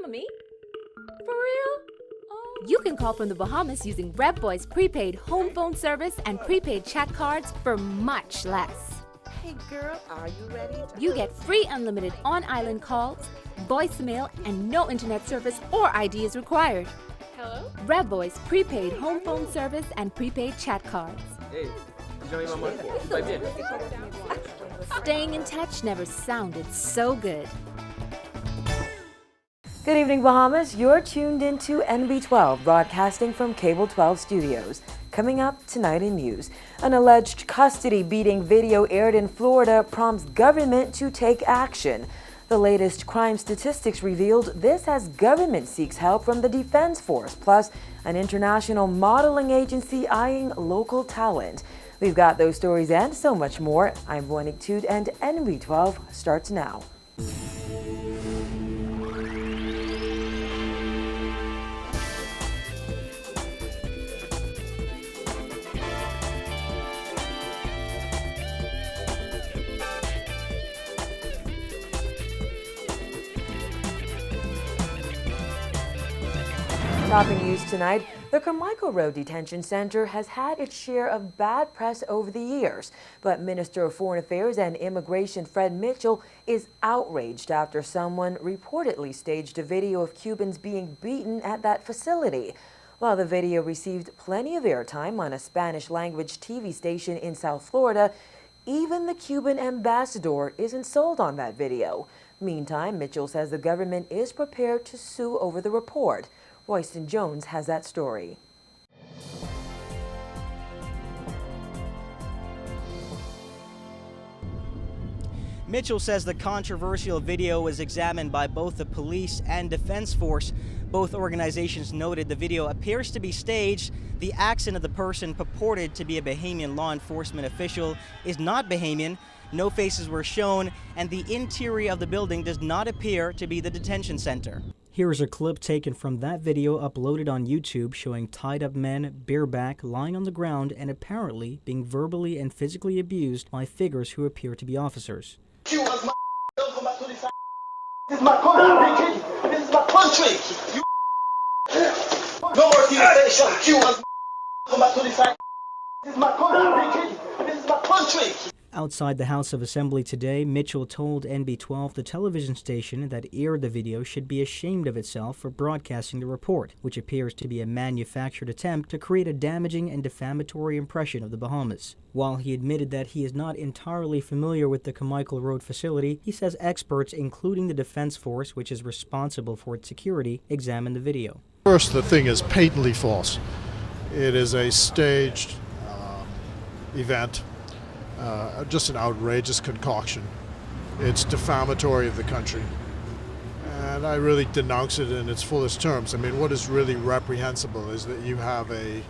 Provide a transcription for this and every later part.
Me? For real? Oh. You can call from the Bahamas using Rev Boy's prepaid home phone service and prepaid chat cards for much less. Hey girl, are you ready? You get free unlimited on-island calls, voicemail, and no internet service or ID is required. Hello? Rev Boy's prepaid home phone service and prepaid chat cards. Hey, vai bien. Staying in touch never sounded so good. Good evening, Bahamas. You're tuned into NB12, broadcasting from Cable 12 Studios. Coming up tonight in news, an alleged custody beating video aired in Florida prompts government to take action. The latest crime statistics revealed this as government seeks help from the Defense Force, plus an international modeling agency eyeing local talent. We've got those stories and so much more. I'm Voinik Toot and NB12 starts now. Topping news tonight, the Carmichael Road Detention Center has had its share of bad press over the years, but Minister of Foreign Affairs and Immigration Fred Mitchell is outraged after someone reportedly staged a video of Cubans being beaten at that facility. While the video received plenty of airtime on a Spanish-language TV station in South Florida, even the Cuban ambassador isn't sold on that video. Meantime, Mitchell says the government is prepared to sue over the report. Royston Jones has that story. Mitchell says the controversial video was examined by both the police and Defense Force. Both organizations noted the video appears to be staged. The accent of the person purported to be a Bahamian law enforcement official is not Bahamian. No faces were shown, and the interior of the building does not appear to be the detention center. Here is a clip taken from that video uploaded on YouTube showing tied-up men, bareback, lying on the ground and apparently being verbally and physically abused by figures who appear to be officers. This is my country. This is my country. No more station. Cubans, come back to the side. This is my country. This is my country. Outside the House of Assembly today, Mitchell told NB12 the television station that aired the video should be ashamed of itself for broadcasting the report, which appears to be a manufactured attempt to create a damaging and defamatory impression of the Bahamas. While he admitted that he is not entirely familiar with the Carmichael Road facility, he says experts, including the Defense Force, which is responsible for its security, examined the video. First, the thing is patently false. It is a staged event. Just an outrageous concoction. It's defamatory of the country. And I really denounce it in its fullest terms. I mean, what is really reprehensible is that you have a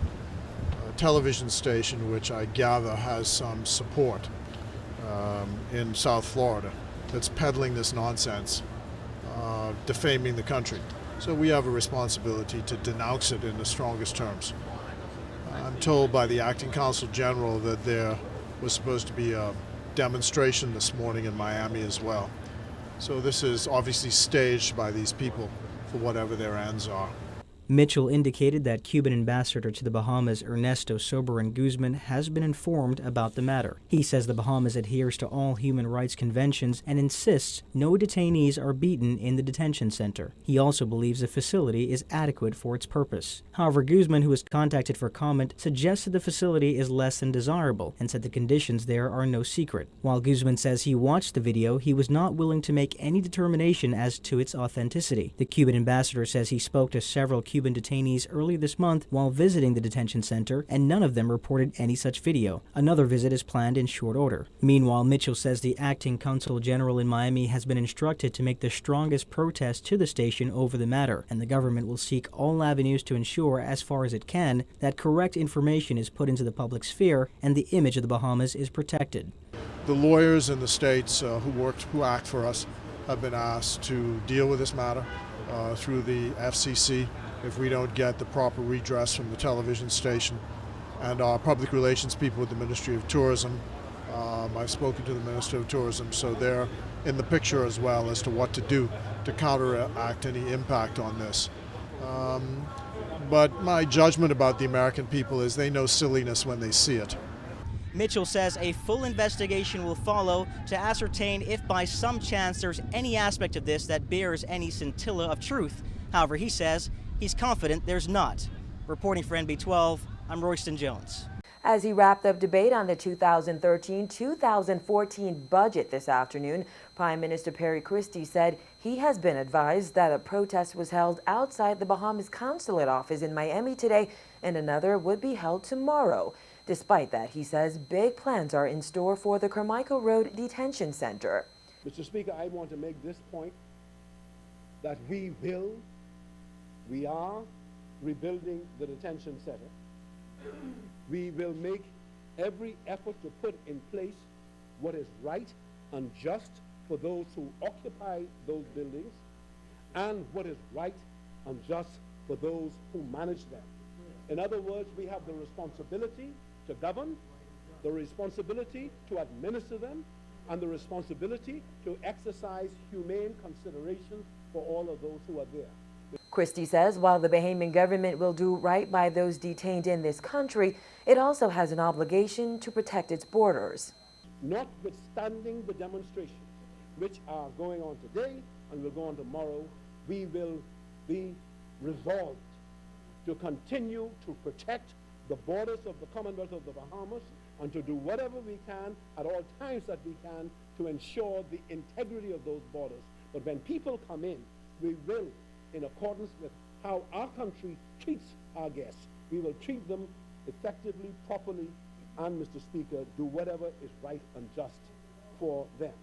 television station which I gather has some support in South Florida that's peddling this nonsense, defaming the country. So we have a responsibility to denounce it in the strongest terms. I'm told by the Acting Consul General that there was supposed to be a demonstration this morning in Miami as well. So this is obviously staged by these people for whatever their ends are. Mitchell indicated that Cuban ambassador to the Bahamas, Ernesto Soberan Guzman, has been informed about the matter. He says the Bahamas adheres to all human rights conventions and insists no detainees are beaten in the detention center. He also believes the facility is adequate for its purpose. However, Guzman, who was contacted for comment, suggested the facility is less than desirable and said the conditions there are no secret. While Guzman says he watched the video, he was not willing to make any determination as to its authenticity. The Cuban ambassador says he spoke to several Cuban detainees earlier this month while visiting the detention center, and none of them reported any such video. Another visit is planned in short order. Meanwhile, Mitchell says the acting consul general in Miami has been instructed to make the strongest protest to the station over the matter, and the government will seek all avenues to ensure, as far as it can, that correct information is put into the public sphere and the image of the Bahamas is protected. The lawyers in the states who act for us have been asked to deal with this matter through the FCC if we don't get the proper redress from the television station. And our public relations people with the Ministry of Tourism, I've spoken to the Minister of Tourism, so they're in the picture as well as to what to do to counteract any impact on this. But my judgment about the American people is they know silliness when they see it. Mitchell says a full investigation will follow to ascertain if by some chance there's any aspect of this that bears any scintilla of truth. However, he says he's confident there's not. Reporting for NB12, I'm Royston Jones. As he wrapped up debate on the 2013-2014 budget this afternoon, Prime Minister Perry Christie said he has been advised that a protest was held outside the Bahamas consulate office in Miami today and another would be held tomorrow. Despite that, he says big plans are in store for the Carmichael Road Detention Center. Mr. Speaker, I want to make this point, that we are rebuilding the detention center. We will make every effort to put in place what is right and just for those who occupy those buildings and what is right and just for those who manage them. In other words, we have the responsibility to govern, the responsibility to administer them, and the responsibility to exercise humane consideration for all of those who are there. Christie says while the Bahamian government will do right by those detained in this country, it also has an obligation to protect its borders. Notwithstanding the demonstrations which are going on today and will go on tomorrow, we will be resolved to continue to protect the borders of the Commonwealth of the Bahamas and to do whatever we can at all times that we can to ensure the integrity of those borders. But when people come in, we will, in accordance with how our country treats our guests, we will treat them effectively, properly, and, Mr. Speaker, do whatever is right and just for them.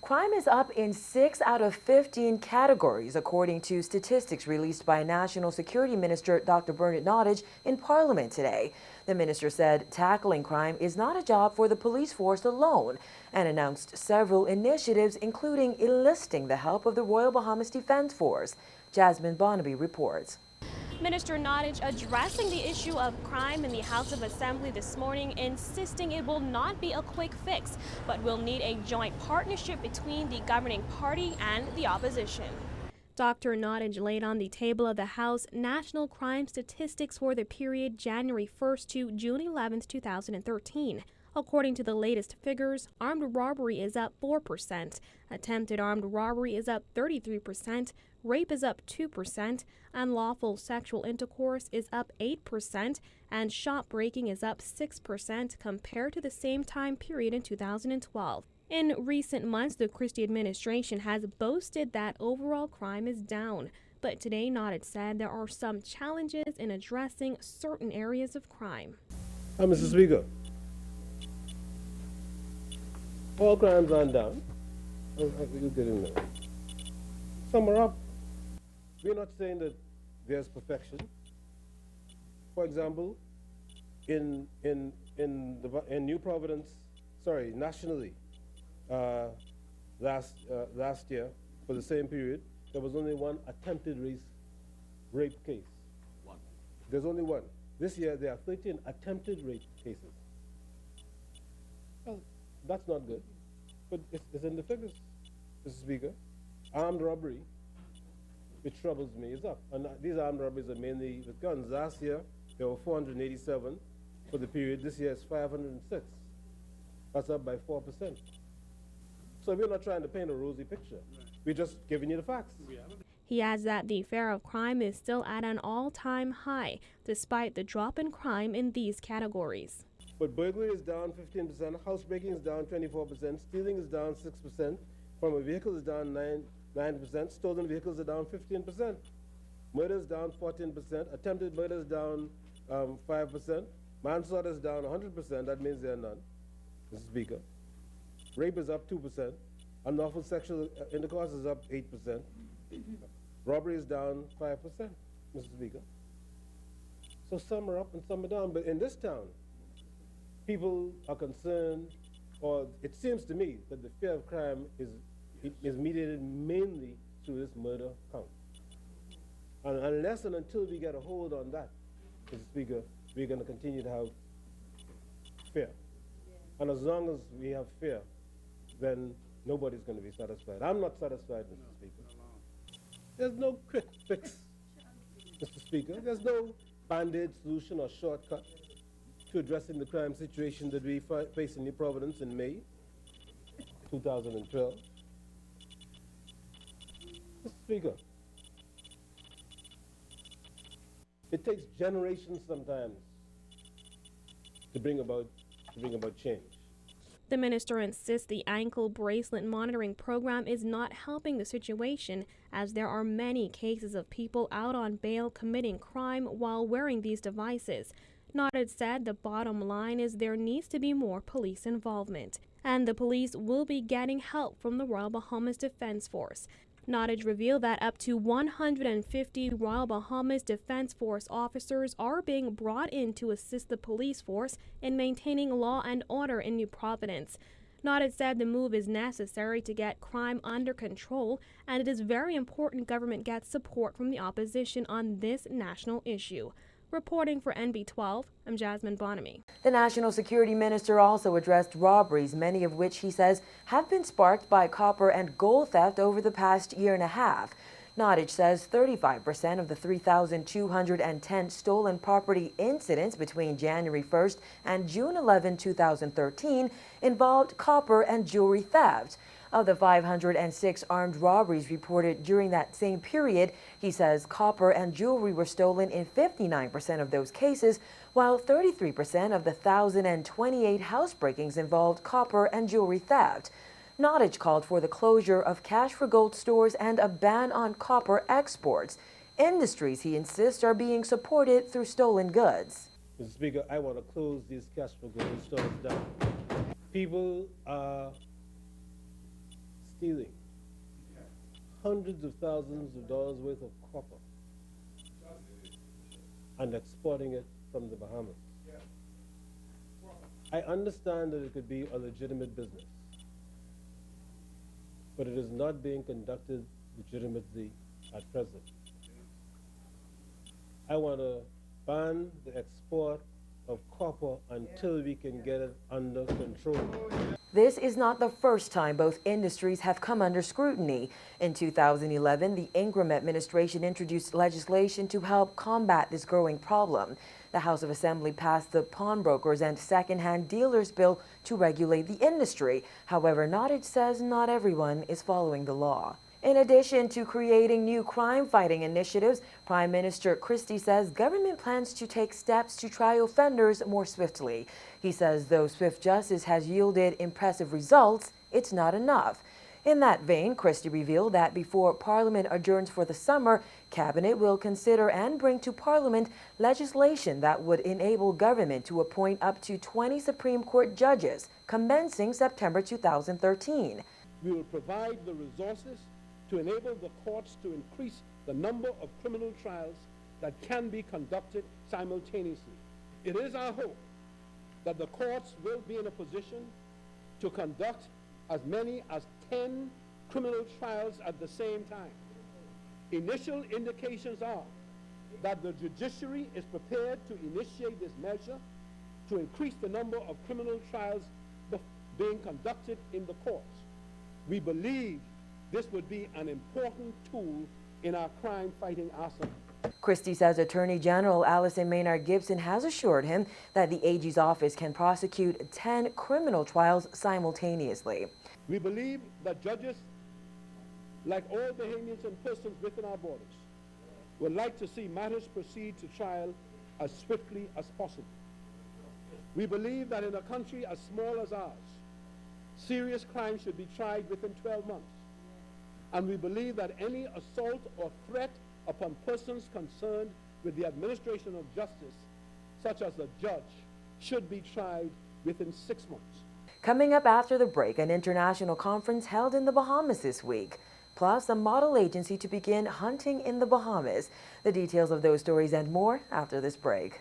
Crime is up in 6 out of 15 categories, according to statistics released by National Security Minister Dr. Bernard Nottage in Parliament today. The minister said tackling crime is not a job for the police force alone and announced several initiatives, including enlisting the help of the Royal Bahamas Defense Force. Jasmine Barnaby reports. Minister Nottage addressing the issue of crime in the House of Assembly this morning, insisting it will not be a quick fix, but will need a joint partnership between the governing party and the opposition. Dr. Nottage laid on the table of the House national crime statistics for the period January 1st to June 11th, 2013. According to the latest figures, armed robbery is up 4%, attempted armed robbery is up 33%, rape is up 2%, unlawful sexual intercourse is up 8%, and shop breaking is up 6% compared to the same time period in 2012. In recent months, the Christie administration has boasted that overall crime is down. But today, Nottage said there are some challenges in addressing certain areas of crime. Mr. Speaker, all crimes aren't down. You get in there. Some are up. We're not saying that there's perfection. For example, in New Providence, nationally, last year for the same period, there was only one attempted rape case. One. There's only one. This year there are 13 attempted rape cases. Well, that's not good, but it's in the figures, Mr. Speaker. Armed robbery, which troubles me, is up. And these armed robberies are mainly with guns. Last year, there were 487 for the period. This year, it's 506. That's up by 4%. So we're not trying to paint a rosy picture. We're just giving you the facts. He adds that the fare of crime is still at an all-time high, despite the drop in crime in these categories. But burglary is down 15%, housebreaking is down 24%, stealing is down 6%, from a vehicle is down 9%, stolen vehicles are down 15%, murder is down 14%, attempted murder is down 5%, manslaughter is down 100%, that means there are none, Mr. Speaker. Rape is up 2%, unlawful sexual intercourse is up 8%, robbery is down 5%, Mr. Speaker. So some are up and some are down, but in this town, people are concerned, or it seems to me that the fear of crime is mediated mainly through this murder count. And unless and until we get a hold on that, Mr. Speaker, we're going to continue to have fear. And as long as we have fear, then nobody's going to be satisfied. I'm not satisfied, Mr. Speaker. There's no quick fix, Mr. Speaker. There's no band-aid solution or shortcut to addressing the crime situation that we face in New Providence in May 2012. Mr. Speaker, it takes generations sometimes to bring about change. The minister insists the ankle bracelet monitoring program is not helping the situation, as there are many cases of people out on bail committing crime while wearing these devices. Nottage said the bottom line is there needs to be more police involvement, and the police will be getting help from the Royal Bahamas Defense Force. Nottage revealed that up to 150 Royal Bahamas Defense Force officers are being brought in to assist the police force in maintaining law and order in New Providence. Nottage said the move is necessary to get crime under control, and it is very important government gets support from the opposition on this national issue. Reporting for NB12, I'm Jasmine Bonamy. The National Security Minister also addressed robberies, many of which he says have been sparked by copper and gold theft over the past year and a half. Nottage says 35% of the 3,210 stolen property incidents between January 1st and June 11, 2013 involved copper and jewelry theft. Of the 506 armed robberies reported during that same period, he says copper and jewelry were stolen in 59% of those cases, while 33% of the 1,028 housebreakings involved copper and jewelry theft. Nottage called for the closure of cash for gold stores and a ban on copper exports. Industries, he insists, are being supported through stolen goods. Mr. Speaker, I want to close these cash for gold stores down. People are stealing hundreds of thousands of dollars worth of copper and exporting it from the Bahamas. I understand that it could be a legitimate business, but it is not being conducted legitimately at present. I want to ban the export of copper until we can get it under control. This is not the first time both industries have come under scrutiny. In 2011, the Ingram administration introduced legislation to help combat this growing problem. The House of Assembly passed the Pawnbrokers and Second-Hand Dealers Bill to regulate the industry. However, Nottage says not everyone is following the law. In addition to creating new crime-fighting initiatives, Prime Minister Christie says government plans to take steps to try offenders more swiftly. He says though swift justice has yielded impressive results, it's not enough. In that vein, Christie revealed that before Parliament adjourns for the summer, Cabinet will consider and bring to Parliament legislation that would enable government to appoint up to 20 Supreme Court judges, commencing September 2013. We will provide the resources to enable the courts to increase the number of criminal trials that can be conducted simultaneously. It is our hope that the courts will be in a position to conduct as many as 10 criminal trials at the same time. Initial indications are that the judiciary is prepared to initiate this measure to increase the number of criminal trials being conducted in the courts. We believe this would be an important tool in our crime-fighting arsenal. Christie says Attorney General Alison Maynard Gibson has assured him that the AG's office can prosecute 10 criminal trials simultaneously. We believe that judges, like all Bahamians and persons within our borders, would like to see matters proceed to trial as swiftly as possible. We believe that in a country as small as ours, serious crime should be tried within 12 months. And we believe that any assault or threat upon persons concerned with the administration of justice, such as a judge, should be tried within 6 months. Coming up after the break, an international conference held in the Bahamas this week, plus a model agency to begin hunting in the Bahamas. The details of those stories and more after this break.